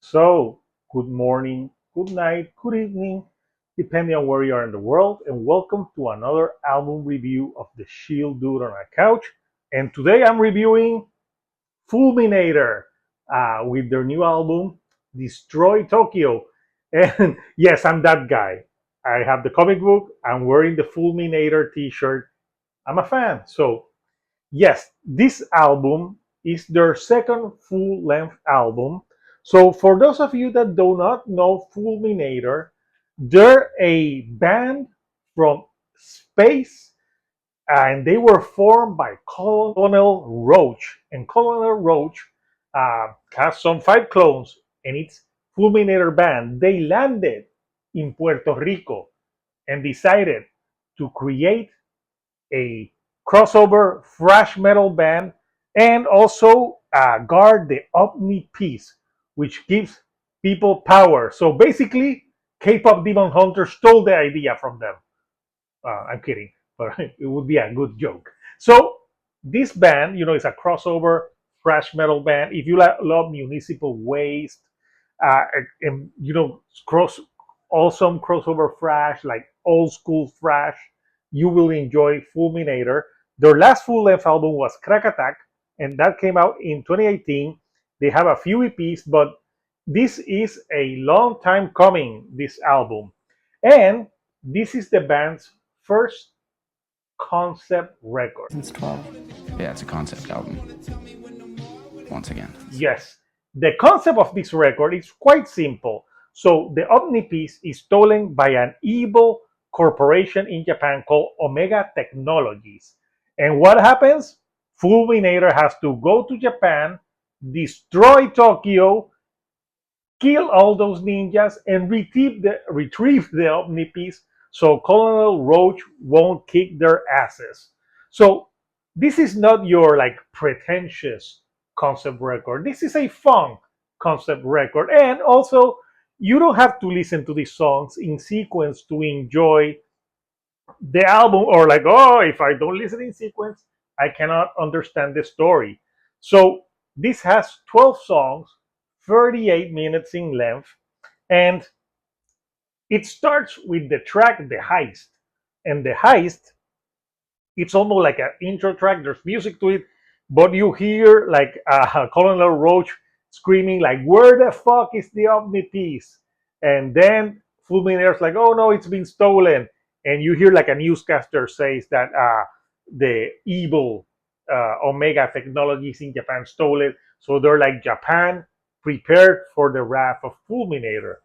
So, good morning, good night, good evening, depending on where you are in the world, and welcome to another album review of the Shield Dude on a Couch. And today I'm reviewing Fullminator with their new album, Destroy Tokyo. And yes, I'm that guy. I have the comic book, I'm wearing the Fullminator t shirt. I'm a fan. So, yes, this album is their second full length album. So, for those of you that do not know Fulminator, they're a band from space and they were formed by Colonel Roach. And Colonel Roach has some five clones and it's Fulminator Band. They landed in Puerto Rico and decided to create a crossover thrash metal band, and also guard the Omni piece, which gives people power. So basically, K-pop Demon Hunter stole the idea from them. I'm kidding, but it would be a good joke. So this band, is a crossover thrash metal band. If you love Municipal Waste, uh, and cross awesome crossover thrash like old school thrash, you will enjoy Fulminator. Their last full length album was Crack Attack, and that came out in 2018. They have a few EPs, but this is a long time coming. This album, and this is the band's first concept record. Since 12. Yeah, it's a concept album. Once again. Yes, the concept of this record is quite simple. So the Omni piece is stolen by an evil corporation in Japan called Omega Technologies. And what happens? Fulminator has to go to Japan, destroy Tokyo, kill all those ninjas, and retrieve the Omni piece so Colonel Roach won't kick their asses. So this is not your like pretentious concept record. This is a fun concept record. And also you don't have to listen to these songs in sequence to enjoy the album, or like, oh, if I don't listen in sequence, I cannot understand the story. So this has 12 songs, 38 minutes in length, and it starts with the track The Heist. And The Heist, it's almost like an intro track. There's music to it, but you hear like Colonel Roach screaming like, "Where the fuck is the Omni piece?" And then Fulminator's like, "Oh no, it's been stolen." And you hear like a newscaster says that the evil Omega Technologies in Japan stole it. So they're like, Japan prepared for the wrath of Fulminator.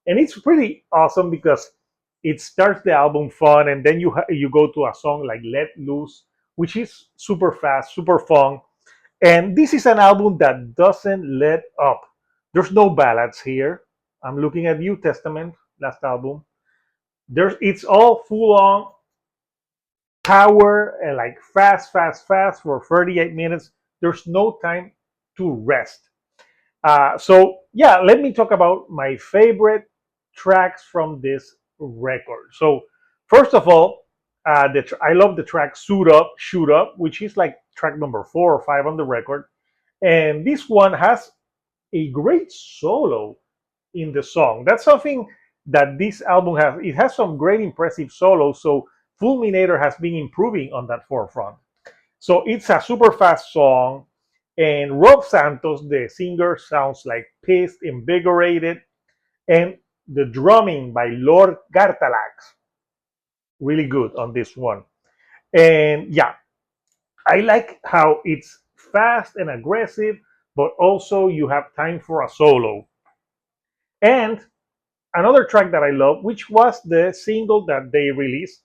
And it's pretty awesome because it starts the album fun, and then you go to a song like Let Loose, which is super fast, super fun. And this is an album that doesn't let up. There's no ballads here. I'm looking at New Testament, last album. It's all full on power and like fast, fast, fast for 38 minutes. There's no time to rest. So yeah, let me talk about my favorite tracks from this record. So first of all, I love the track "Suit Up, Shoot Up," which is like track number 4 or 5 on the record, and this one has a great solo in the song. That's something that this album has. It has some great impressive solos. So Fulminator has been improving on that forefront. So it's a super fast song, and Rob Santos, the singer, sounds like pissed, invigorated, and the drumming by Lord Gartalax, really good on this one. And yeah, I like how it's fast and aggressive, but also you have time for a solo. And another track that I love, which was the single that they released,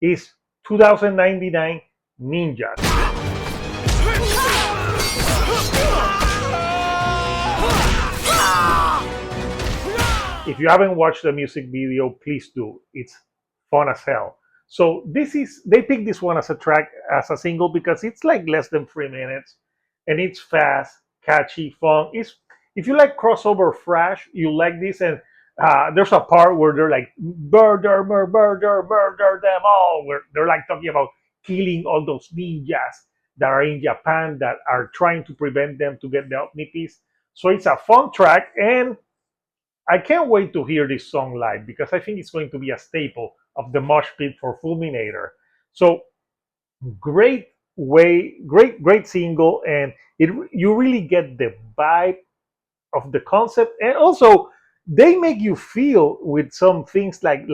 is 2099 Ninjas. If you haven't watched the music video, please do. It's fun as hell. So they picked this one as a track, as a single, because it's like less than 3 minutes, and it's fast, catchy, fun. It's If you like crossover thrash, you like this. And there's a part where they're like murder them all, where they're like talking about killing all those ninjas that are in Japan that are trying to prevent them to get the Omni piece. So it's a fun track, and I can't wait to hear this song live because I think it's going to be a staple of the mosh pit for Fulminator. So great great single, and it you really get the vibe of the concept, and also they make you feel with some things like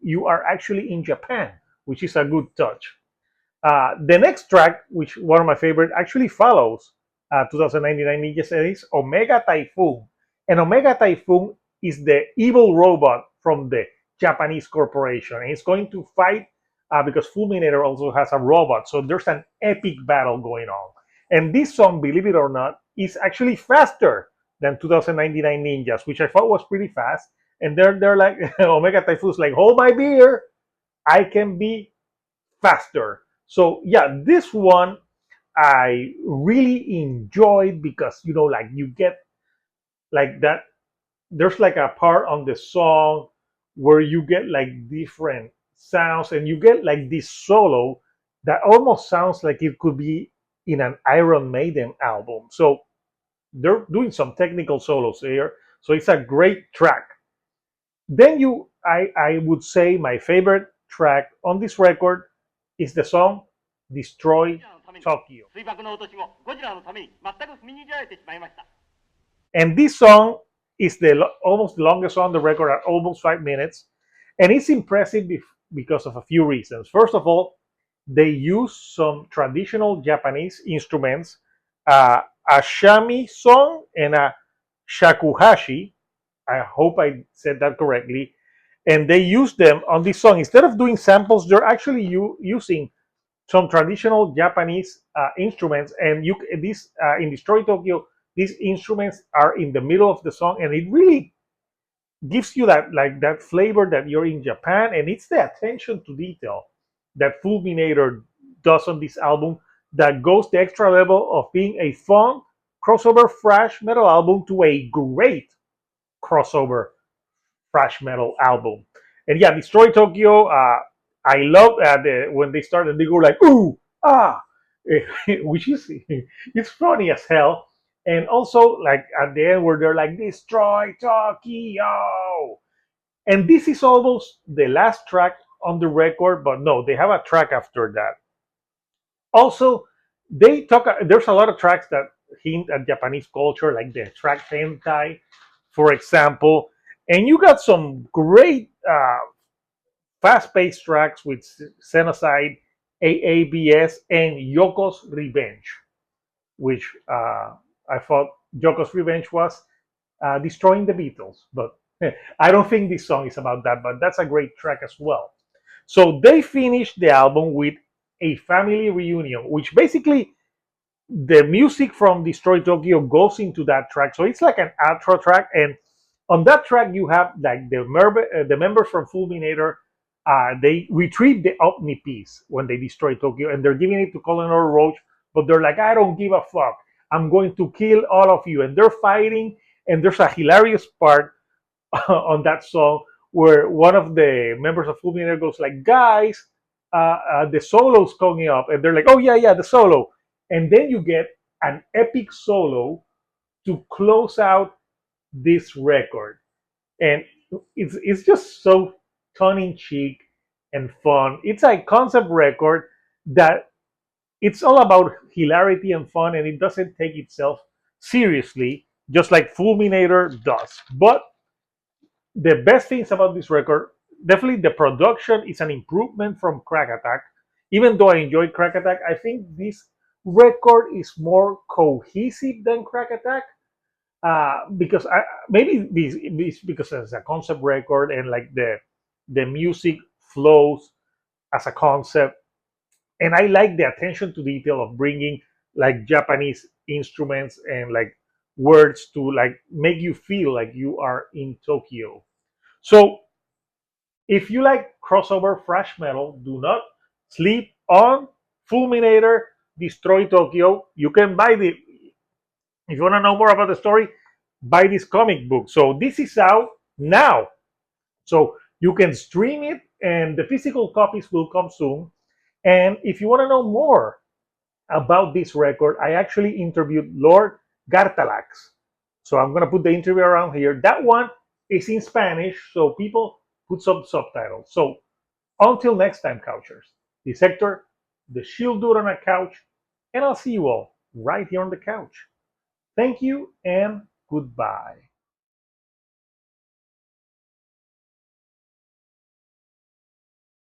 you are actually in Japan, which is a good touch. The next track, which one of my favorite, actually follows 2099 Ninja Series Omega Typhoon. And Omega Typhoon is the evil robot from the Japanese corporation. And it's going to fight because Fulminator also has a robot. So there's an epic battle going on. And this song, believe it or not, is actually faster than 2099 Ninjas, which I thought was pretty fast. And they're like, Omega Typhoon's like, hold my beer. I can be faster. So yeah, this one I really enjoyed because like you get like that. There's like a part on the song where you get like different sounds, and you get like this solo that almost sounds like it could be in an Iron Maiden album. So they're doing some technical solos here. So it's a great track. Then I would say my favorite track on this record is the song Destroy Tokyo. 水爆の落とし後、ゴジラのために全く踏みにじられてしまいました。And this song is almost the longest song on the record at almost 5 minutes. And it's impressive because of a few reasons. First of all, they use some traditional Japanese instruments, a shamisen and a shakuhachi. I hope I said that correctly. And they use them on this song. Instead of doing samples, they're actually using some traditional Japanese instruments. And this in Destroy Tokyo, these instruments are in the middle of the song, and it really gives you that flavor that you're in Japan. And it's the attention to detail that Fulminator does on this album that goes the extra level of being a fun crossover thrash metal album to a great crossover thrash metal album. And yeah, Destroy Tokyo. I love when they started. They go like ooh ah, which is it's funny as hell. And also like at the end where they're like Destroy Tokyo. And this is almost the last track on the record, but no, they have a track after that. Also, they talk. There's a lot of tracks that hint at Japanese culture, like the track hentai, for example. And you got some great fast-paced tracks with Xenocide, AABS, and Yoko's Revenge, which I thought Yoko's Revenge was destroying the Beatles. But I don't think this song is about that, but that's a great track as well. So they finished the album with a family reunion, which basically the music from Destroy Tokyo goes into that track. So it's like an outro track. And on that track, you have like the members from Fulminator. They retrieve the Omni piece when they destroy Tokyo, and they're giving it to Colonel Roach. But they're like, I don't give a fuck. I'm going to kill all of you. And they're fighting. And there's a hilarious part on that song where one of the members of Fullminator goes like, "Guys, the solo's coming up," and they're like, "Oh yeah, yeah, the solo." And then you get an epic solo to close out this record, and it's just so tongue in cheek and fun. It's a concept record that it's all about hilarity and fun, and it doesn't take itself seriously, just like Fulminator does. But the best things about this record, definitely the production is an improvement from Crack Attack. Even though I enjoyed Crack Attack, I think this record is more cohesive than Crack Attack. Because maybe this because it's a concept record, and like the music flows as a concept, and I like the attention to detail of bringing like Japanese instruments and like words to like make you feel like you are in Tokyo. So if you like crossover thrash metal, do not sleep on Fulminator Destroy Tokyo. You can buy the if you want to know more about the story, buy this comic book. So this is out now. So you can stream it, and the physical copies will come soon. And if you want to know more about this record, I actually interviewed Lord Gartalax So I'm gonna put the interview around here. That one is in Spanish, so people put some subtitles. So until next time, couchers, this Hector, the shield dude on a couch, and I'll see you all right here on the couch. Thank you and goodbye.